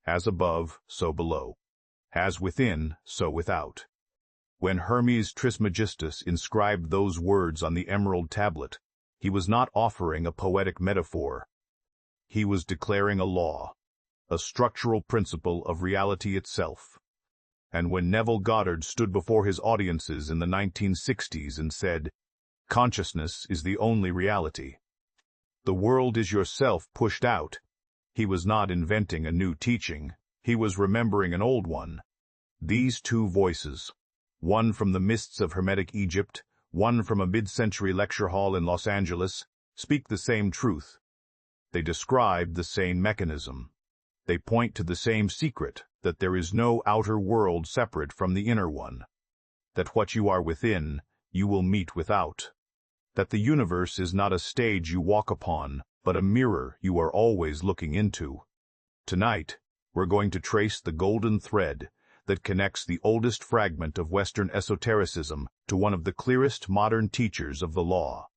As above, so below. As within, so without. When Hermes Trismegistus inscribed those words on the Emerald Tablet, he was not offering a poetic metaphor. He was declaring a law, a structural principle of reality itself. And when Neville Goddard stood before his audiences in the 1960s and said, "Consciousness is the only reality. The world is yourself pushed out," he was not inventing a new teaching, he was remembering an old one. These two voices, one from the mists of Hermetic Egypt, one from a mid-century lecture hall in Los Angeles, speak the same truth. They describe the same mechanism. They point to the same secret, that there is no outer world separate from the inner one. That what you are within, you will meet without. That the universe is not a stage you walk upon, but a mirror you are always looking into. Tonight, we're going to trace the golden thread that connects the oldest fragment of Western esotericism to one of the clearest modern teachers of the law.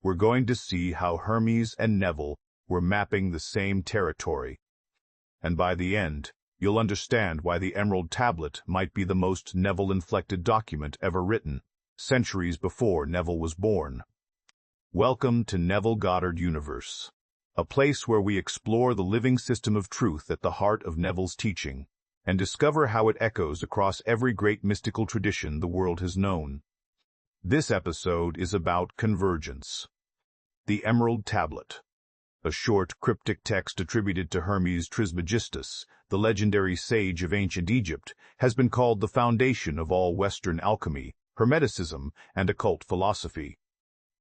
We're going to see how Hermes and Neville were mapping the same territory. And by the end, you'll understand why the Emerald Tablet might be the most Neville-inflected document ever written, centuries before Neville was born. Welcome to Neville Goddard Universe, a place where we explore the living system of truth at the heart of Neville's teaching, and discover how it echoes across every great mystical tradition the world has known. This episode is about convergence. The Emerald Tablet, a short, cryptic text attributed to Hermes Trismegistus, the legendary sage of ancient Egypt, has been called the foundation of all Western alchemy, Hermeticism, and occult philosophy.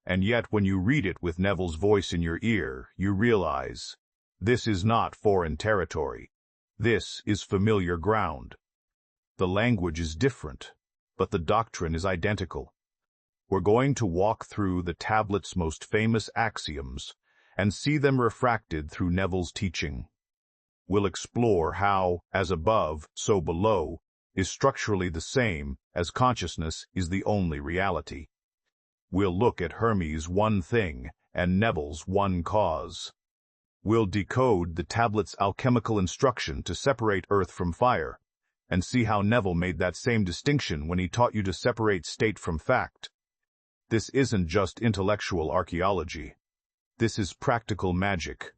And yet when you read it with Neville's voice in your ear, you realize, this is not foreign territory. This is familiar ground. The language is different, but the doctrine is identical. We're going to walk through the tablet's most famous axioms and see them refracted through Neville's teaching. We'll explore how, as above, so below, is structurally the same as consciousness is the only reality. We'll look at Hermes' one thing and Neville's one cause. We'll decode the tablet's alchemical instruction to separate earth from fire, and see how Neville made that same distinction when he taught you to separate state from fact. This isn't just intellectual archaeology. This is practical magic,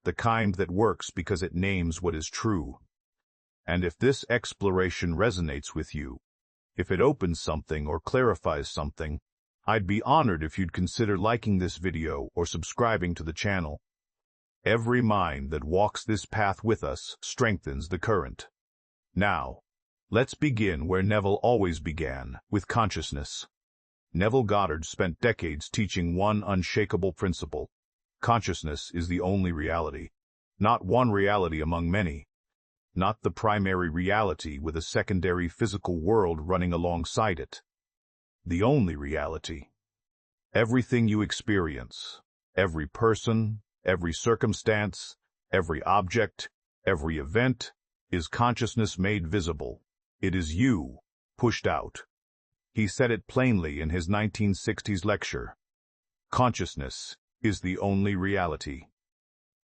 the kind that works because it names what is true. And if this exploration resonates with you, if it opens something or clarifies something, I'd be honored if you'd consider liking this video or subscribing to the channel. Every mind that walks this path with us strengthens the current. Now, let's begin where Neville always began, with consciousness. Neville Goddard spent decades teaching one unshakable principle. Consciousness is the only reality. Not one reality among many. Not the primary reality with a secondary physical world running alongside it. The only reality. Everything you experience, every person, every circumstance, every object, every event, is consciousness made visible. It is you, pushed out. He said it plainly in his 1960s lecture. Consciousness is the only reality.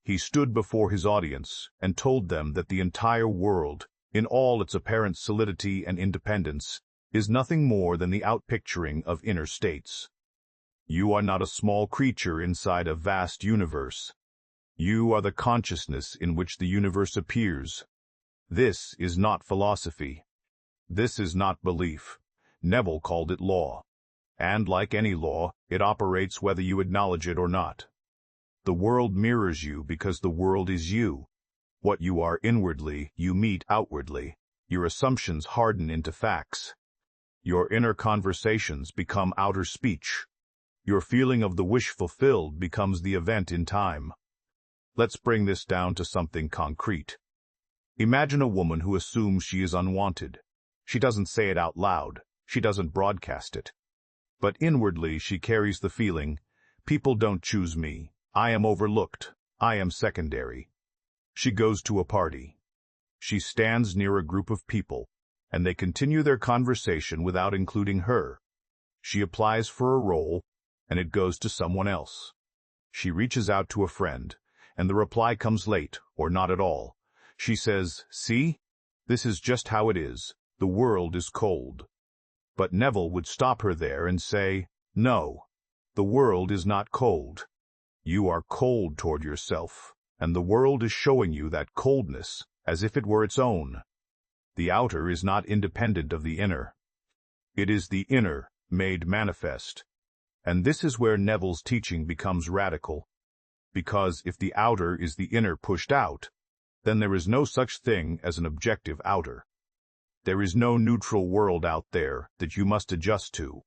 He stood before his audience and told them that the entire world, in all its apparent solidity and independence, is nothing more than the outpicturing of inner states. You are not a small creature inside a vast universe. You are the consciousness in which the universe appears. This is not philosophy. This is not belief. Neville called it law. And like any law, it operates whether you acknowledge it or not. The world mirrors you because the world is you. What you are inwardly, you meet outwardly. Your assumptions harden into facts. Your inner conversations become outer speech. Your feeling of the wish fulfilled becomes the event in time. Let's bring this down to something concrete. Imagine a woman who assumes she is unwanted. She doesn't say it out loud. She doesn't broadcast it. But inwardly she carries the feeling, people don't choose me. I am overlooked. I am secondary. She goes to a party. She stands near a group of people, and they continue their conversation without including her. She applies for a role, and it goes to someone else. She reaches out to a friend, and the reply comes late or not at all. She says, "See? This is just how it is. The world is cold." But Neville would stop her there and say, "No, the world is not cold. You are cold toward yourself, and the world is showing you that coldness as if it were its own. The outer is not independent of the inner. It is the inner made manifest." And this is where Neville's teaching becomes radical, because if the outer is the inner pushed out, then there is no such thing as an objective outer. There is no neutral world out there that you must adjust to.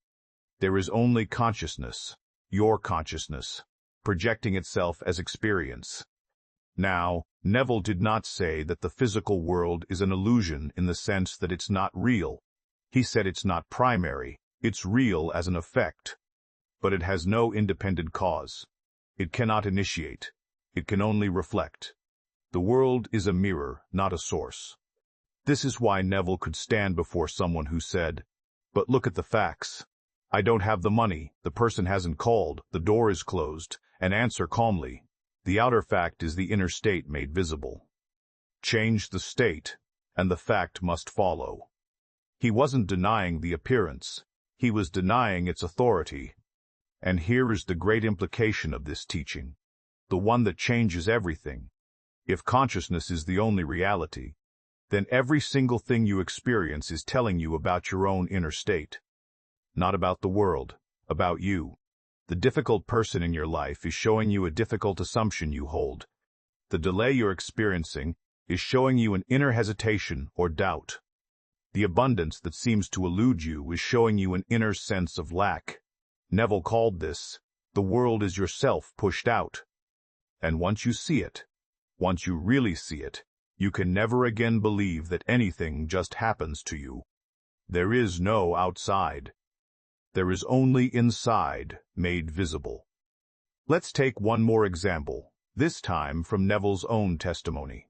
There is only consciousness, your consciousness, projecting itself as experience. Now, Neville did not say that the physical world is an illusion in the sense that it's not real. He said it's not primary, it's real as an effect. But it has no independent cause. It cannot initiate. It can only reflect. The world is a mirror, not a source. This is why Neville could stand before someone who said, "But look at the facts. I don't have the money, the person hasn't called, the door is closed," and answer calmly, "The outer fact is the inner state made visible. Change the state, and the fact must follow." He wasn't denying the appearance. He was denying its authority. And here is the great implication of this teaching, the one that changes everything. If consciousness is the only reality, then every single thing you experience is telling you about your own inner state. Not about the world, about you. The difficult person in your life is showing you a difficult assumption you hold. The delay you're experiencing is showing you an inner hesitation or doubt. The abundance that seems to elude you is showing you an inner sense of lack. Neville called this, "The world is yourself pushed out." And once you see it, once you really see it, you can never again believe that anything just happens to you. There is no outside. There is only inside, made visible. Let's take one more example, this time from Neville's own testimony.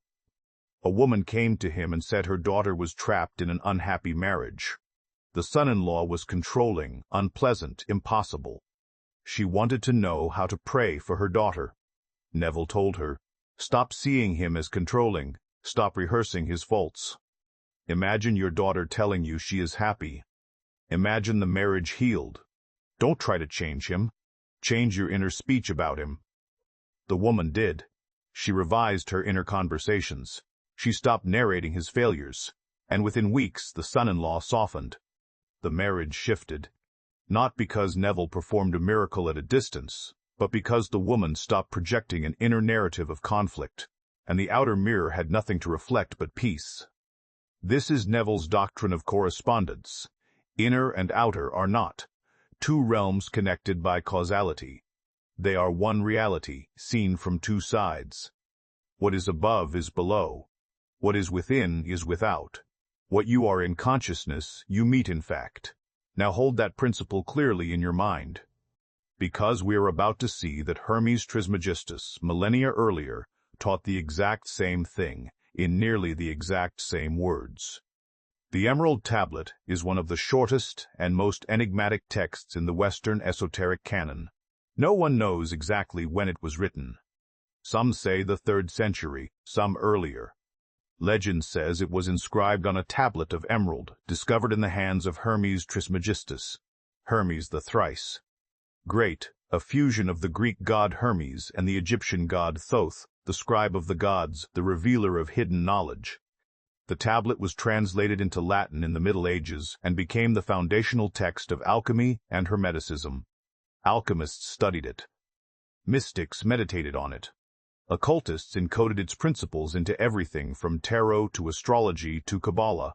A woman came to him and said her daughter was trapped in an unhappy marriage. The son-in-law was controlling, unpleasant, impossible. She wanted to know how to pray for her daughter. Neville told her, "Stop seeing him as controlling. Stop rehearsing his faults. Imagine your daughter telling you she is happy. Imagine the marriage healed. Don't try to change him. Change your inner speech about him." The woman did. She revised her inner conversations. She stopped narrating his failures, and within weeks the son-in-law softened. The marriage shifted, not because Neville performed a miracle at a distance, but because the woman stopped projecting an inner narrative of conflict, and the outer mirror had nothing to reflect but peace. This is Neville's doctrine of correspondence. Inner and outer are not two realms connected by causality. They are one reality, seen from two sides. What is above is below. What is within is without. What you are in consciousness, you meet in fact. Now hold that principle clearly in your mind. Because we are about to see that Hermes Trismegistus, millennia earlier, taught the exact same thing, in nearly the exact same words. The Emerald Tablet is one of the shortest and most enigmatic texts in the Western esoteric canon. No one knows exactly when it was written. Some say the 3rd century, some earlier. Legend says it was inscribed on a tablet of emerald discovered in the hands of Hermes Trismegistus, Hermes the thrice great, a fusion of the Greek god Hermes and the Egyptian god Thoth, the scribe of the gods, the revealer of hidden knowledge. The tablet was translated into Latin in the Middle Ages and became the foundational text of alchemy and Hermeticism. Alchemists studied it. Mystics meditated on it. Occultists encoded its principles into everything from tarot to astrology to Kabbalah.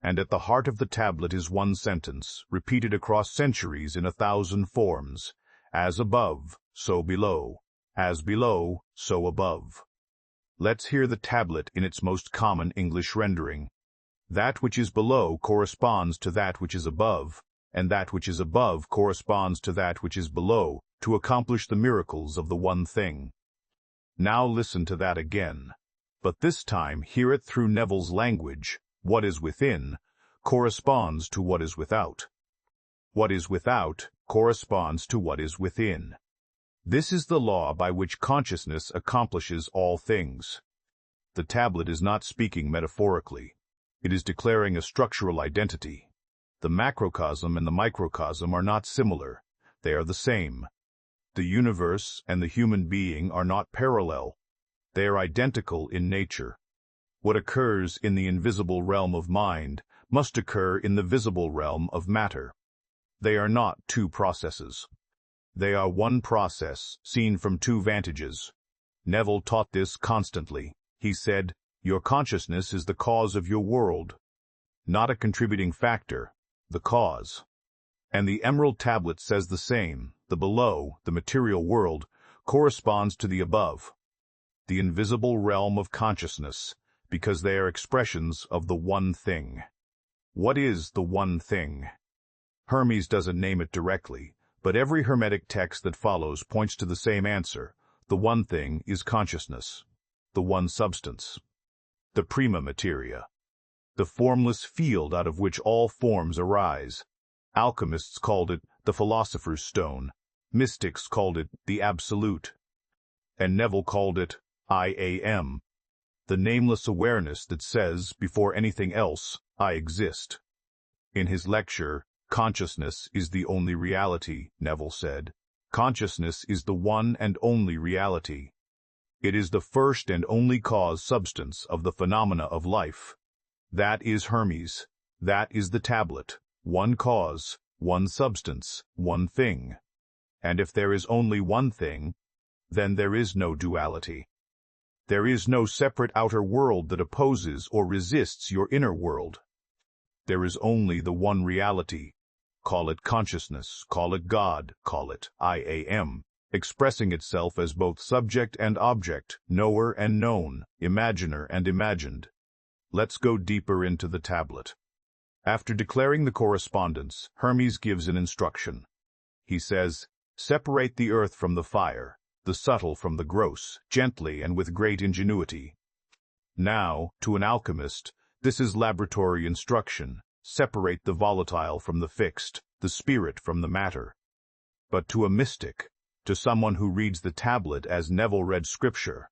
And at the heart of the tablet is one sentence, repeated across centuries in 1,000 forms: as above, so below; as below, so above. Let's hear the tablet in its most common English rendering. That which is below corresponds to that which is above, and that which is above corresponds to that which is below, to accomplish the miracles of the one thing. Now listen to that again, but this time hear it through Neville's language. What is within corresponds to what is without. What is without corresponds to what is within. This is the law by which consciousness accomplishes all things. The tablet is not speaking metaphorically. It is declaring a structural identity. The macrocosm and the microcosm are not similar. They are the same. The universe and the human being are not parallel. They are identical in nature. What occurs in the invisible realm of mind must occur in the visible realm of matter. They are not two processes. They are one process, seen from two vantages. Neville taught this constantly. He said, "Your consciousness is the cause of your world, not a contributing factor, the cause." And the Emerald Tablet says the same. The below, the material world, corresponds to the above, the invisible realm of consciousness, because they are expressions of the one thing. What is the one thing? Hermes doesn't name it directly, but every Hermetic text that follows points to the same answer. The one thing is consciousness, the one substance, the prima materia, the formless field out of which all forms arise. Alchemists called it the philosopher's stone. Mystics called it the absolute. And Neville called it I am, the nameless awareness that says, before anything else, I exist. In his lecture, "Consciousness is the only reality," Neville said. Consciousness is the one and only reality. It is the first and only cause substance of the phenomena of life. That is Hermes. That is the tablet. One cause, one substance, one thing. And if there is only one thing, then there is no duality. There is no separate outer world that opposes or resists your inner world. There is only the one reality. Call it consciousness, call it God, call it I am, expressing itself as both subject and object, knower and known, imaginer and imagined. Let's go deeper into the tablet. After declaring the correspondence, Hermes gives an instruction. He says, "Separate the earth from the fire, the subtle from the gross, gently and with great ingenuity." Now, to an alchemist, this is laboratory instruction. Separate the volatile from the fixed, the spirit from the matter. But to a mystic, to someone who reads the tablet as Neville read scripture,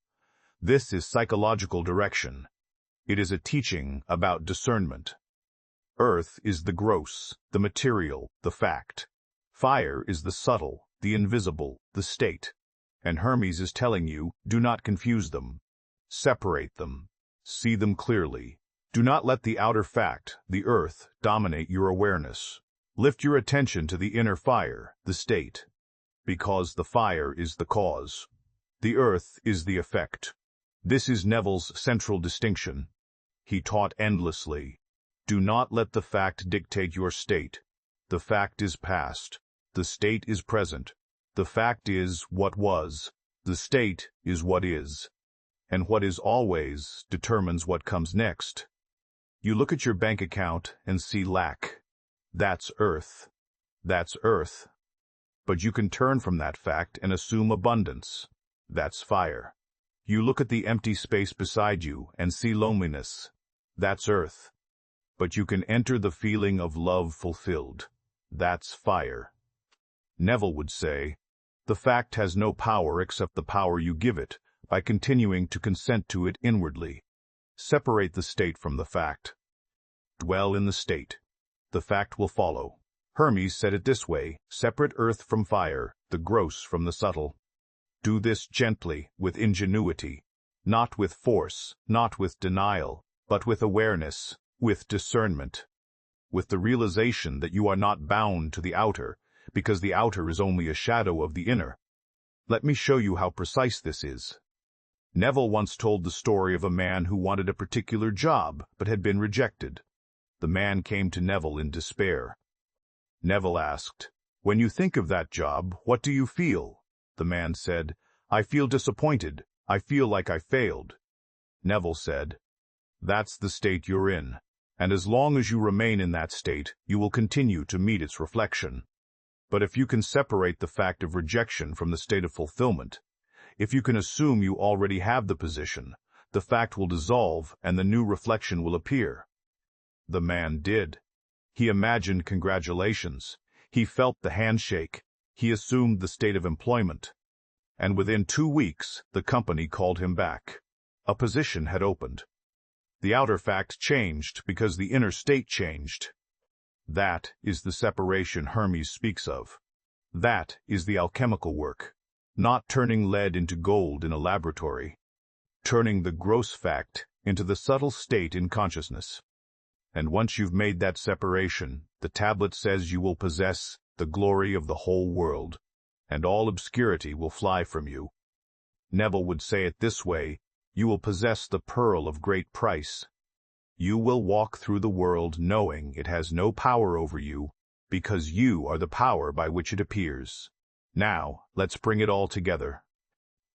this is psychological direction. It is a teaching about discernment. Earth is the gross, the material, the fact. Fire is the subtle, the invisible, the state. And Hermes is telling you, do not confuse them. Separate them. See them clearly. Do not let the outer fact, the earth, dominate your awareness. Lift your attention to the inner fire, the state. Because the fire is the cause. The earth is the effect. This is Neville's central distinction. He taught endlessly. Do not let the fact dictate your state. The fact is past. The state is present. The fact is what was. The state is what is. And what is always determines what comes next. You look at your bank account and see lack. That's earth. That's earth. But you can turn from that fact and assume abundance. That's fire. You look at the empty space beside you and see loneliness. That's earth. But you can enter the feeling of love fulfilled. That's fire. Neville would say, the fact has no power except the power you give it by continuing to consent to it inwardly. Separate the state from the fact. Dwell in the state. The fact will follow. Hermes said it this way, separate earth from fire, the gross from the subtle. Do this gently, with ingenuity, not with force, not with denial, but with awareness, with discernment, with the realization that you are not bound to the outer, because the outer is only a shadow of the inner. Let me show you how precise this is. Neville once told the story of a man who wanted a particular job, but had been rejected. The man came to Neville in despair. Neville asked, "When you think of that job, what do you feel?" The man said, "I feel disappointed. I feel like I failed." Neville said, "That's the state you're in, and as long as you remain in that state, you will continue to meet its reflection. But if you can separate the fact of rejection from the state of fulfillment, if you can assume you already have the position, the fact will dissolve and the new reflection will appear." The man did. He imagined congratulations. He felt the handshake. He assumed the state of employment. And within 2 weeks, the company called him back. A position had opened. The outer fact changed because the inner state changed. That is the separation Hermes speaks of. That is the alchemical work, not turning lead into gold in a laboratory, turning the gross fact into the subtle state in consciousness. And once you've made that separation, the tablet says you will possess the glory of the whole world, and all obscurity will fly from you. Neville would say it this way: you will possess the pearl of great price. You will walk through the world knowing it has no power over you, because you are the power by which it appears. Now, let's bring it all together.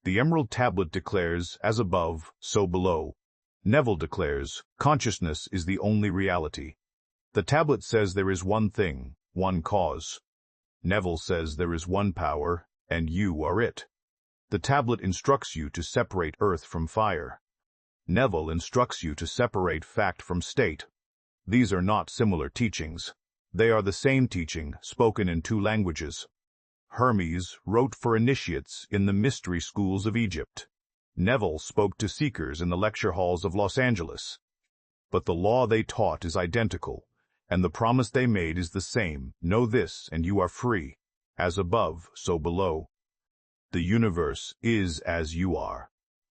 The Emerald Tablet declares, as above, so below. Neville declares, consciousness is the only reality. The tablet says there is one thing, one cause. Neville says there is one power, and you are it. The tablet instructs you to separate earth from fire. Neville instructs you to separate fact from state. These are not similar teachings. They are the same teaching, spoken in two languages. Hermes wrote for initiates in the mystery schools of Egypt. Neville spoke to seekers in the lecture halls of Los Angeles. But the law they taught is identical, and the promise they made is the same: know this, and you are free. As above, so below. The universe is as you are.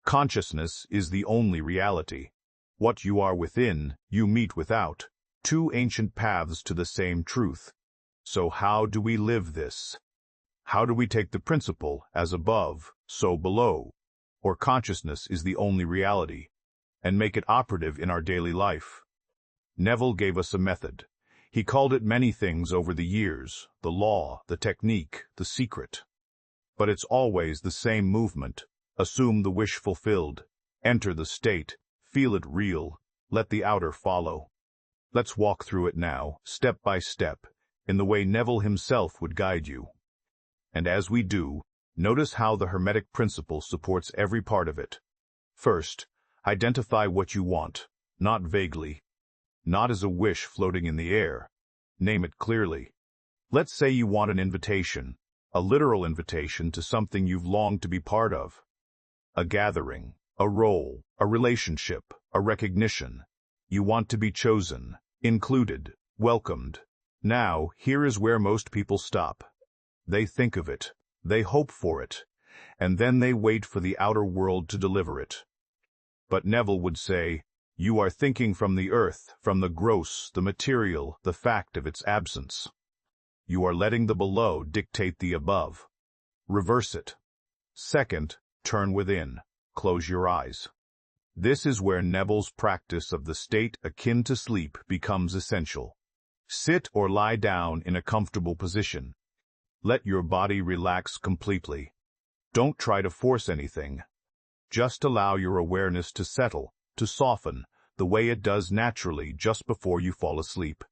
Consciousness is the only reality. What you are within, you meet without. Two ancient paths to the same truth. So how do we live this? How do we take the principle, as above, so below, or consciousness is the only reality, and make it operative in our daily life? Neville gave us a method. He called it many things over the years: the law, the technique, the secret. But it's always the same movement. Assume the wish fulfilled. Enter the state. Feel it real. Let the outer follow. Let's walk through it now, step by step, in the way Neville himself would guide you. And as we do, notice how the Hermetic principle supports every part of it. First, identify what you want, not vaguely, not as a wish floating in the air. Name it clearly. Let's say you want an invitation, a literal invitation to something you've longed to be part of. A gathering, a role, a relationship, a recognition. You want to be chosen, included, welcomed. Now, here is where most people stop. They think of it, they hope for it, and then they wait for the outer world to deliver it. But Neville would say, you are thinking from the earth, from the gross, the material, the fact of its absence. You are letting the below dictate the above. Reverse it. Second, turn within. Close your eyes. This is where Neville's practice of the state akin to sleep becomes essential. Sit or lie down in a comfortable position. Let your body relax completely. Don't try to force anything. Just allow your awareness to settle, to soften, the way it does naturally just before you fall asleep.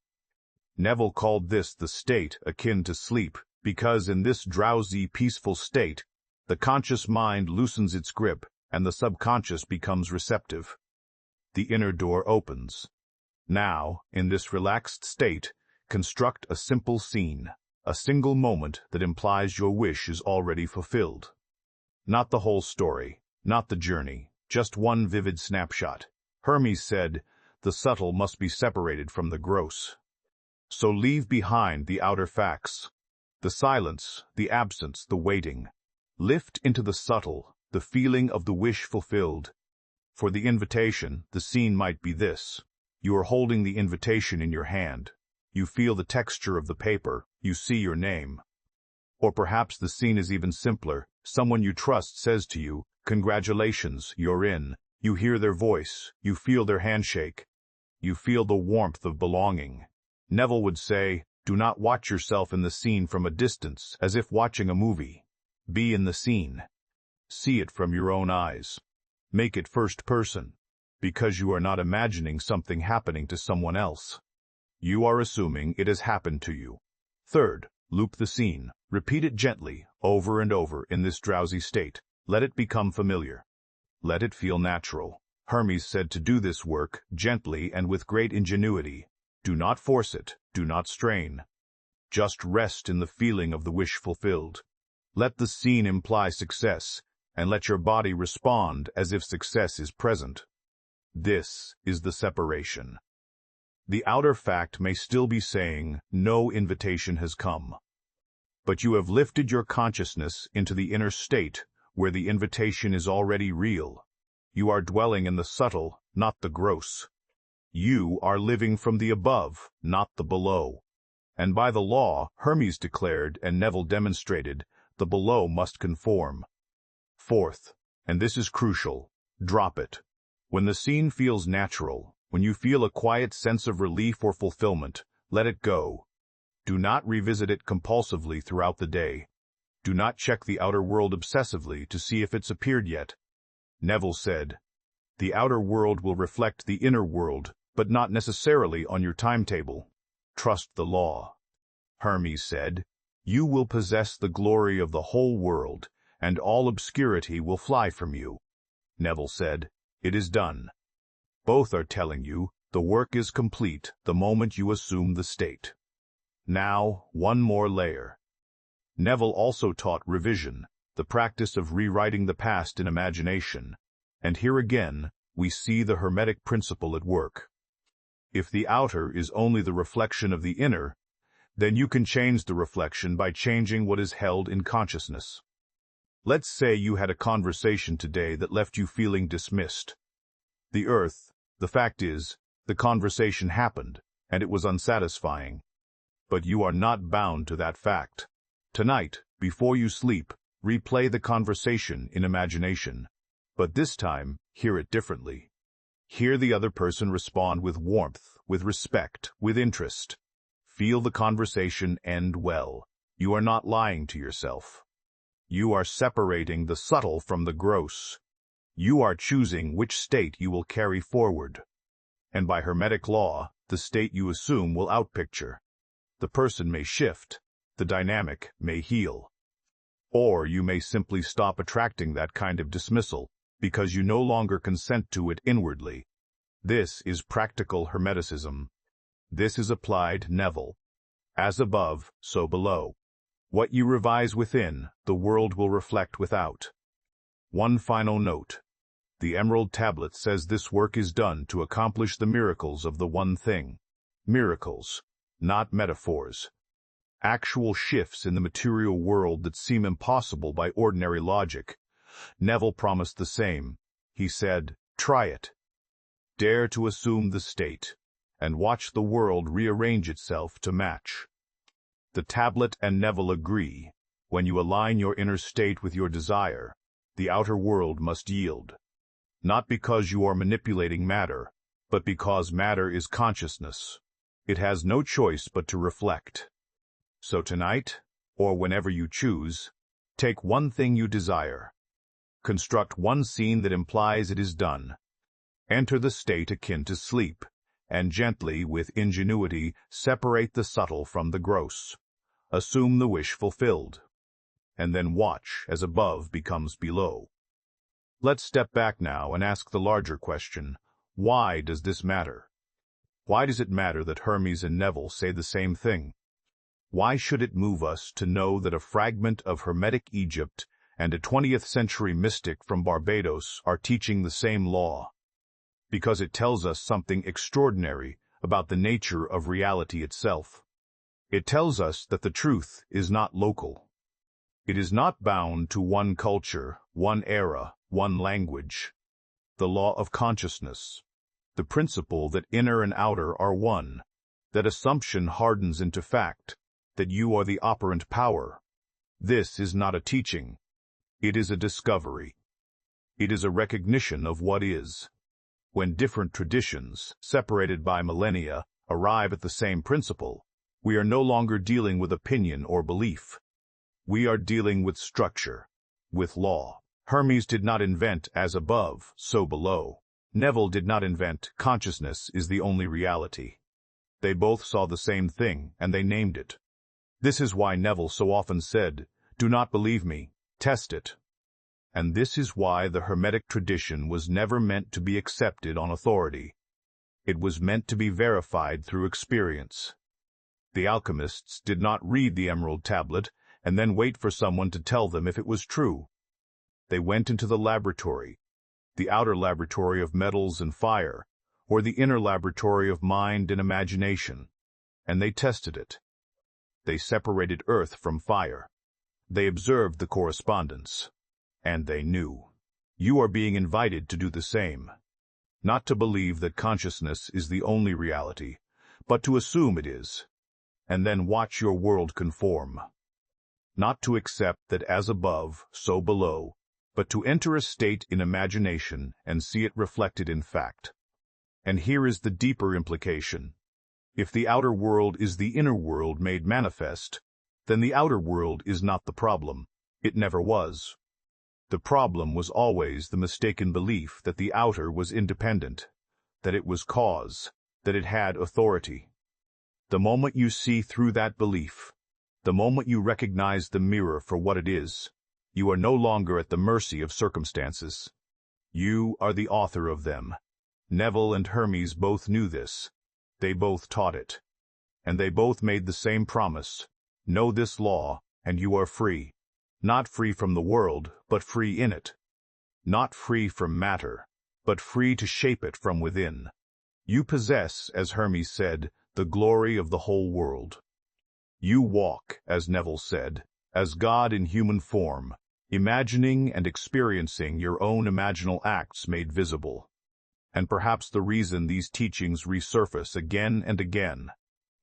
Neville called this the state akin to sleep, because in this drowsy, peaceful state, the conscious mind loosens its grip, and the subconscious becomes receptive. The inner door opens. Now, in this relaxed state, construct a simple scene, a single moment that implies your wish is already fulfilled. Not the whole story, not the journey, just one vivid snapshot. Hermes said, the subtle must be separated from the gross. So leave behind the outer facts, the silence, the absence, the waiting. Lift into the subtle, the feeling of the wish fulfilled. For the invitation, the scene might be this. You are holding the invitation in your hand. You feel the texture of the paper. You see your name. Or perhaps the scene is even simpler. Someone you trust says to you, congratulations, you're in. You hear their voice. You feel their handshake. You feel the warmth of belonging. Neville would say, do not watch yourself in the scene from a distance, as if watching a movie. Be in the scene. See it from your own eyes. Make it first person, because you are not imagining something happening to someone else. You are assuming it has happened to you. Third, loop the scene. Repeat it gently, over and over in this drowsy state. Let it become familiar. Let it feel natural. Hermes said to do this work gently and with great ingenuity. Do not force it. Do not strain. Just rest in the feeling of the wish fulfilled. Let the scene imply success, and let your body respond as if success is present. This is the separation. The outer fact may still be saying, no invitation has come. But you have lifted your consciousness into the inner state where the invitation is already real. You are dwelling in the subtle, not the gross. You are living from the above, not the below. And by the law, Hermes declared and Neville demonstrated, the below must conform. Fourth, and this is crucial, drop it. When the scene feels natural, when you feel a quiet sense of relief or fulfillment, let it go. Do not revisit it compulsively throughout the day. Do not check the outer world obsessively to see if it's appeared yet. Neville said, the outer world will reflect the inner world, but not necessarily on your timetable. Trust the law. Hermes said, you will possess the glory of the whole world, and all obscurity will fly from you. Neville said, it is done. Both are telling you the work is complete the moment you assume the state. Now, one more layer. Neville also taught revision, the practice of rewriting the past in imagination. And here again, we see the Hermetic principle at work. If the outer is only the reflection of the inner, then you can change the reflection by changing what is held in consciousness. Let's say you had a conversation today that left you feeling dismissed. The fact is, the conversation happened, and it was unsatisfying. But you are not bound to that fact. Tonight, before you sleep, replay the conversation in imagination. But this time, hear it differently. Hear the other person respond with warmth, with respect, with interest. Feel the conversation end well. You are not lying to yourself. You are separating the subtle from the gross. You are choosing which state you will carry forward. And by Hermetic law, the state you assume will outpicture. The person may shift, the dynamic may heal. Or you may simply stop attracting that kind of dismissal, because you no longer consent to it inwardly. This is practical Hermeticism. This is applied Neville. As above, so below. What you revise within, the world will reflect without. One final note. The Emerald Tablet says this work is done to accomplish the miracles of the one thing. Miracles, not metaphors. Actual shifts in the material world that seem impossible by ordinary logic. Neville promised the same. He said, try it. Dare to assume the state, and watch the world rearrange itself to match. The tablet and Neville agree. When you align your inner state with your desire, the outer world must yield. Not because you are manipulating matter, but because matter is consciousness. It has no choice but to reflect. So tonight, or whenever you choose, take one thing you desire. Construct one scene that implies it is done. Enter the state akin to sleep, and gently, with ingenuity, separate the subtle from the gross. Assume the wish fulfilled. And then watch as above becomes below. Let's step back now and ask the larger question, why does this matter? Why does it matter that Hermes and Neville say the same thing? Why should it move us to know that a fragment of Hermetic Egypt and a 20th century mystic from Barbados are teaching the same law? Because it tells us something extraordinary about the nature of reality itself. It tells us that the truth is not local. It is not bound to one culture, one era, one language. The law of consciousness, the principle that inner and outer are one, that assumption hardens into fact, that you are the operant power. This is not a teaching. It is a discovery. It is a recognition of what is. When different traditions, separated by millennia, arrive at the same principle, we are no longer dealing with opinion or belief. We are dealing with structure, with law. Hermes did not invent as above, so below. Neville did not invent consciousness is the only reality. They both saw the same thing, and they named it. This is why Neville so often said, "Do not believe me, test it." And this is why the Hermetic tradition was never meant to be accepted on authority. It was meant to be verified through experience. The alchemists did not read the Emerald Tablet and then wait for someone to tell them if it was true. They went into the laboratory, the outer laboratory of metals and fire, or the inner laboratory of mind and imagination, and they tested it. They separated earth from fire. They observed the correspondence, and they knew. You are being invited to do the same. Not to believe that consciousness is the only reality, but to assume it is, and then watch your world conform. Not to accept that as above, so below, but to enter a state in imagination and see it reflected in fact. And here is the deeper implication. If the outer world is the inner world made manifest, then the outer world is not the problem. It never was. The problem was always the mistaken belief that the outer was independent, that it was cause, that it had authority. The moment you see through that belief, the moment you recognize the mirror for what it is, you are no longer at the mercy of circumstances. You are the author of them. Neville and Hermes both knew this. They both taught it. And they both made the same promise. Know this law, and you are free. Not free from the world, but free in it. Not free from matter, but free to shape it from within. You possess, as Hermes said, the glory of the whole world. You walk, as Neville said, as God in human form, imagining and experiencing your own imaginal acts made visible. And perhaps the reason these teachings resurface again and again,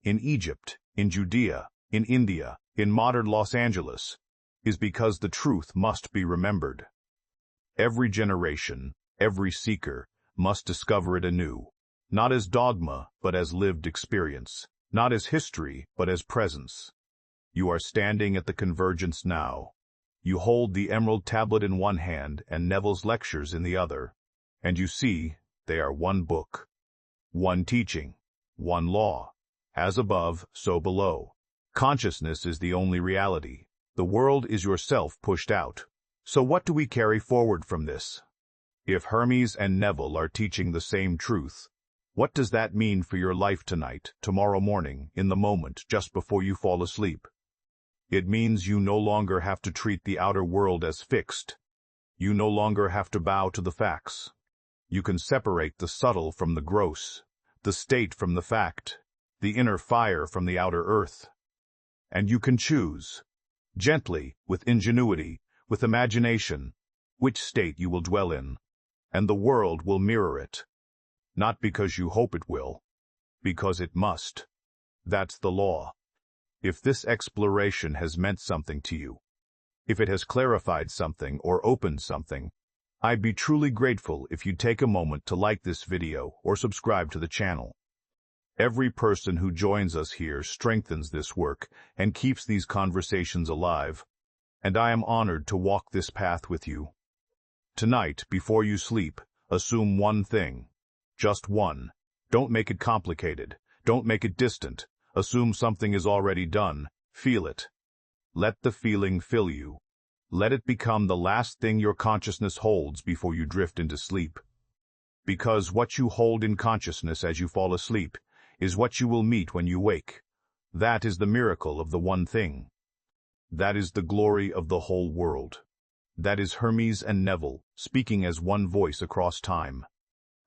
in Egypt, in Judea, in India, in modern Los Angeles, is because the truth must be remembered. Every generation, every seeker, must discover it anew, not as dogma, but as lived experience, not as history, but as presence. You are standing at the convergence now. You hold the Emerald Tablet in one hand and Neville's lectures in the other, and you see they are one book, one teaching, one law. As above, so below. Consciousness is the only reality. The world is yourself pushed out. So what do we carry forward from this? If Hermes and Neville are teaching the same truth, what does that mean for your life tonight, tomorrow morning, in the moment, just before you fall asleep? It means you no longer have to treat the outer world as fixed. You no longer have to bow to the facts. You can separate the subtle from the gross, the state from the fact, the inner fire from the outer earth. And you can choose, gently, with ingenuity, with imagination, which state you will dwell in, and the world will mirror it. Not because you hope it will, because it must. That's the law. If this exploration has meant something to you, if it has clarified something or opened something, I'd be truly grateful if you'd take a moment to like this video or subscribe to the channel. Every person who joins us here strengthens this work and keeps these conversations alive, and I am honored to walk this path with you. Tonight, before you sleep, assume one thing. Just one. Don't make it complicated. Don't make it distant. Assume something is already done. Feel it. Let the feeling fill you. Let it become the last thing your consciousness holds before you drift into sleep. Because what you hold in consciousness as you fall asleep is what you will meet when you wake. That is the miracle of the one thing. That is the glory of the whole world. That is Hermes and Neville speaking as one voice across time.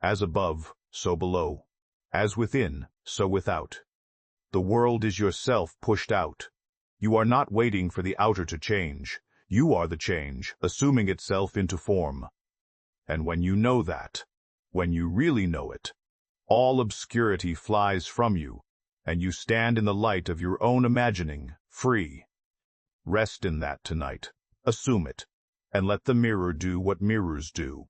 As above, so below. As within, so without. The world is yourself pushed out. You are not waiting for the outer to change. You are the change, assuming itself into form. And when you know that, when you really know it, all obscurity flies from you, and you stand in the light of your own imagining, free. Rest in that tonight. Assume it, and let the mirror do what mirrors do.